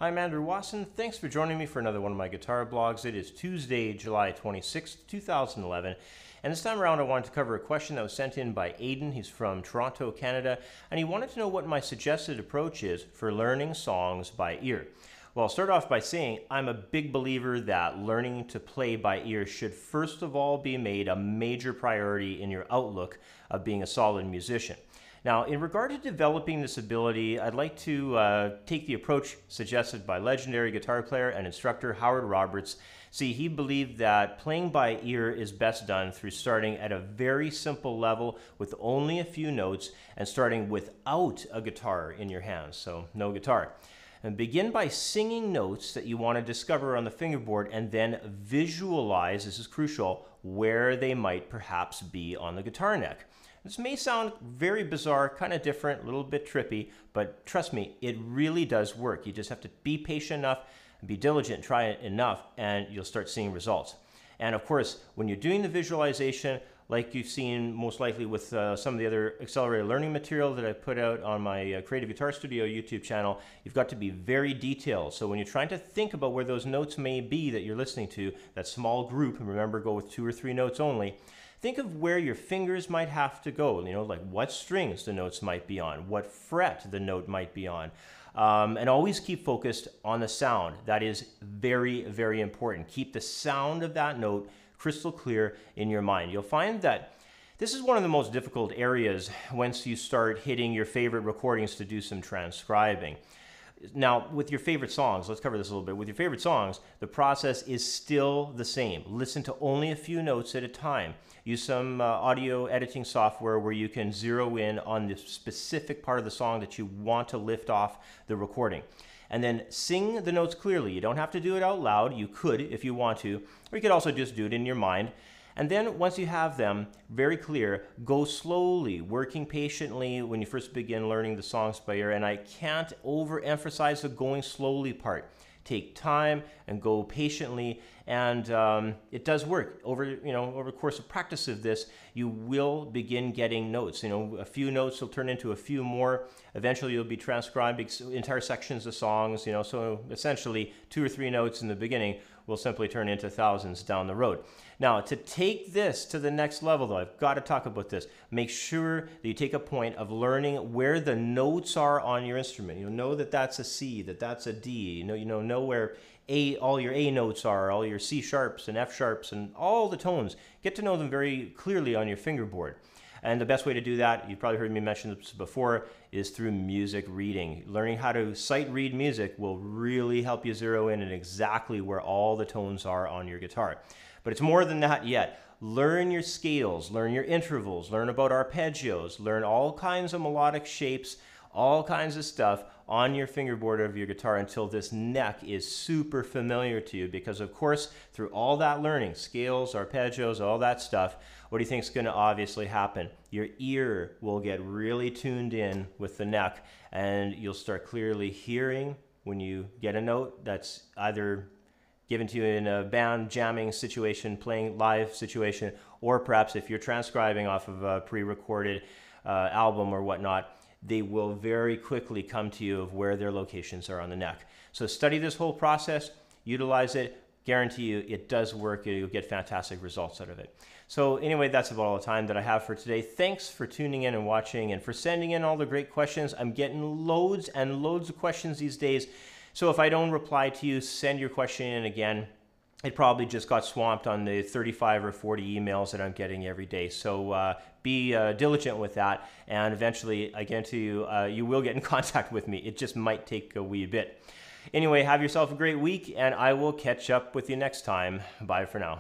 I'm Andrew Wasson. Thanks for joining me for another one of my guitar blogs. It is Tuesday, July 26th, 2011. And this time around I wanted to cover a question that was sent in by Aiden. He's from Toronto, Canada, and he wanted to know what my suggested approach is for learning songs by ear. Well, I'll start off by saying I'm a big believer that learning to play by ear should first of all be made a major priority in your outlook of being a solid musician. Now, in regard to developing this ability, I'd like to take the approach suggested by legendary guitar player and instructor Howard Roberts. See, he believed that playing by ear is best done through starting at a very simple level with only a few notes and starting without a guitar in your hands, so no guitar. And begin by singing notes that you want to discover on the fingerboard and then visualize, this is crucial, where they might perhaps be on the guitar neck. This may sound very bizarre, kind of different, a little bit trippy, but trust me, it really does work. You just have to be patient enough, be diligent, try it enough, and you'll start seeing results. And of course, when you're doing the visualization, like you've seen most likely with some of the other accelerated learning material that I put out on my Creative Guitar Studio YouTube channel, you've got to be very detailed. So when you're trying to think about where those notes may be that you're listening to, that small group, and remember, go with 2 or 3 notes only, think of where your fingers might have to go, like what strings the notes might be on, what fret the note might be on. And always keep focused on the sound. That is very, very important. Keep the sound of that note crystal clear in your mind. You'll find that this is one of the most difficult areas once you start hitting your favorite recordings to do some transcribing. Now, with your favorite songs, let's cover this a little bit. With your favorite songs, the process is still the same. Listen to only a few notes at a time. Use some audio editing software where you can zero in on the specific part of the song that you want to lift off the recording. And then sing the notes clearly. You don't have to do it out loud. You could if you want to, or you could also just do it in your mind. And then once you have them very clear, go slowly, working patiently when you first begin learning the songs by ear. And I can't overemphasize the going slowly part. Take time and go patiently, and it does work. Over the course of practice of this, you will begin getting notes. A few notes will turn into a few more. Eventually, you'll be transcribing entire sections of songs. So essentially, 2 or 3 notes in the beginning will simply turn into thousands down the road. Now, to take this to the next level, though, I've got to talk about this. Make sure that you take a point of learning where the notes are on your instrument. Know that that's a C, that that's a D. Know where all your A notes are, all your C sharps and F sharps, and all the tones. Get to know them very clearly on your fingerboard. And the best way to do that, you've probably heard me mention this before, is through music reading. Learning how to sight read music will really help you zero in on exactly where all the tones are on your guitar. But it's more than that yet. Learn your scales, learn your intervals, learn about arpeggios, learn all kinds of melodic shapes, all kinds of stuff on your fingerboard of your guitar until this neck is super familiar to you. Because of course, through all that learning, scales, arpeggios, all that stuff, what do you think is going to obviously happen? Your ear will get really tuned in with the neck, and you'll start clearly hearing when you get a note that's either given to you in a band jamming situation, playing live situation, or perhaps if you're transcribing off of a pre-recorded album or whatnot, they will very quickly come to you of where their locations are on the neck. So study this whole process, utilize it, guarantee you it does work. You'll get fantastic results out of it. So anyway, that's about all the time that I have for today. Thanks for tuning in and watching and for sending in all the great questions. I'm getting loads and loads of questions these days. So if I don't reply to you, send your question in again. It probably just got swamped on the 35 or 40 emails that I'm getting every day. So be diligent with that, and eventually, I guarantee you, you will get in contact with me. It just might take a wee bit. Anyway, have yourself a great week, and I will catch up with you next time. Bye for now.